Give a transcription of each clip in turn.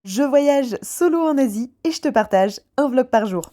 Je voyage solo en Asie et je te partage un vlog par jour.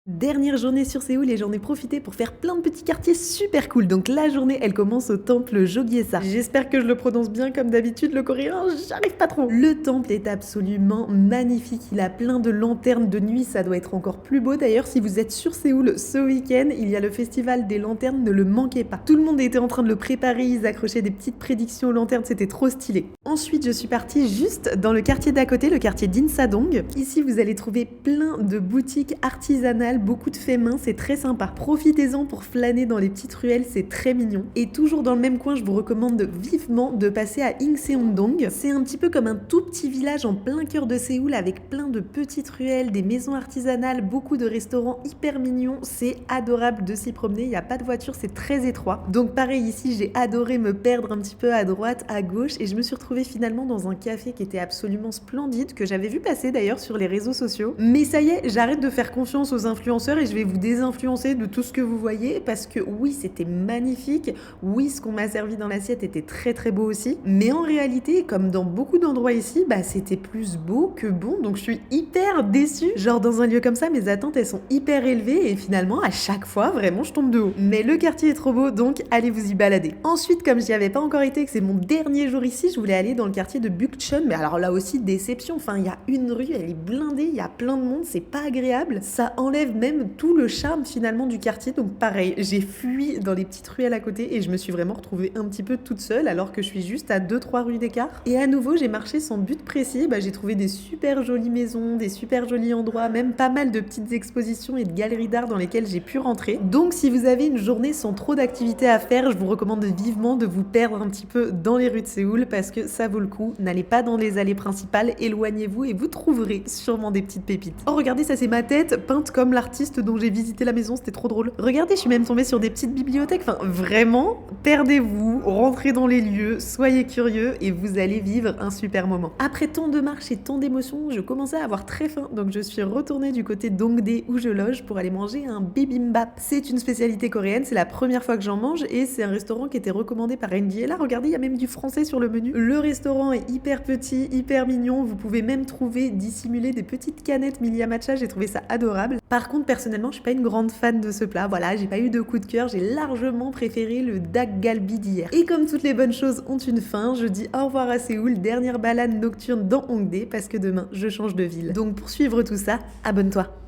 Dernière journée sur Séoul et j'en ai profité pour faire plein de petits quartiers super cool. Donc la journée, elle commence au temple Jogye-sa. J'espère que je le prononce bien comme d'habitude, le coréen, j'arrive pas trop. Le temple est absolument magnifique. Il a plein de lanternes de nuit, ça doit être encore plus beau. D'ailleurs, si vous êtes sur Séoul ce week-end, il y a le festival des lanternes, ne le manquez pas. Tout le monde était en train de le préparer, ils accrochaient des petites prédictions aux lanternes, c'était trop stylé. Ensuite, je suis partie juste dans le quartier d'à côté, le quartier d'Insadong. Ici, vous allez trouver plein de boutiques artisanales, beaucoup de faits main, c'est très sympa. Profitez-en pour flâner dans les petites ruelles, c'est très mignon. Et toujours dans le même coin, je vous recommande vivement de passer à Inseongdong. C'est un petit peu comme un tout petit village en plein cœur de Séoul avec plein de petites ruelles, des maisons artisanales, beaucoup de restaurants hyper mignons. C'est adorable de s'y promener, il n'y a pas de voiture, c'est très étroit. Donc pareil ici, j'ai adoré me perdre un petit peu à droite, à gauche et je me suis retrouvée finalement dans un café qui était absolument splendide, que j'avais vu passer d'ailleurs sur les réseaux sociaux. Mais ça y est, j'arrête de faire confiance aux influenceurs et je vais vous désinfluencer de tout ce que vous voyez parce que oui, c'était magnifique. Oui, ce qu'on m'a servi dans l'assiette était très très beau aussi. Mais en réalité, comme dans beaucoup d'endroits ici, c'était plus beau que bon. Donc je suis hyper déçue. Genre dans un lieu comme ça, mes attentes elles sont hyper élevées et finalement à chaque fois, vraiment, je tombe de haut. Mais le quartier est trop beau, donc allez vous y balader. Ensuite, comme j'y avais pas encore été et que c'est mon dernier jour ici, je voulais aller dans le quartier de Bukchon. Mais alors là aussi, déception. Enfin, il y a une rue, elle est blindée, il y a plein de monde, c'est pas agréable. Ça enlève même tout le charme finalement du quartier. Donc pareil, j'ai fui dans les petites ruelles à côté et je me suis vraiment retrouvée un petit peu toute seule alors que je suis juste à 2-3 rues d'écart. Et à nouveau, j'ai marché sans but précis. J'ai trouvé des super jolies maisons, des super jolis endroits, même pas mal de petites expositions et de galeries d'art dans lesquelles j'ai pu rentrer. Donc si vous avez une journée sans trop d'activités à faire, je vous recommande vivement de vous perdre un petit peu dans les rues de Séoul parce que ça vaut le coup. N'allez pas dans les allées principales, éloignez-vous et vous trouverez sûrement des petites pépites. Oh regardez, ça c'est ma tête peinte comme l'artiste dont j'ai visité la maison, c'était trop drôle. Regardez, je suis même tombée sur des petites bibliothèques. Enfin vraiment, perdez-vous, rentrez dans les lieux, soyez curieux et vous allez vivre un super moment. Après tant de marches et tant d'émotions, je commençais à avoir très faim, donc je suis retournée du côté d'Hongdae où je loge pour aller manger un bibimbap. C'est une spécialité coréenne, c'est la première fois que j'en mange et c'est un restaurant qui était recommandé par Andy. Et là, regardez, il y a même du français sur le menu. Le restaurant est hyper petit, hyper mignon. Vous pouvez même trouver dissimulé des petites canettes Milia Matcha. J'ai trouvé ça adorable. Par contre, personnellement, je suis pas une grande fan de ce plat. Voilà, j'ai pas eu de coup de cœur. J'ai largement préféré le dak galbi d'hier. Et comme toutes les bonnes choses ont une fin, je dis au revoir à Séoul, dernière balade nocturne dans Hongdae parce que demain, je change de ville. Donc pour suivre tout ça, abonne-toi.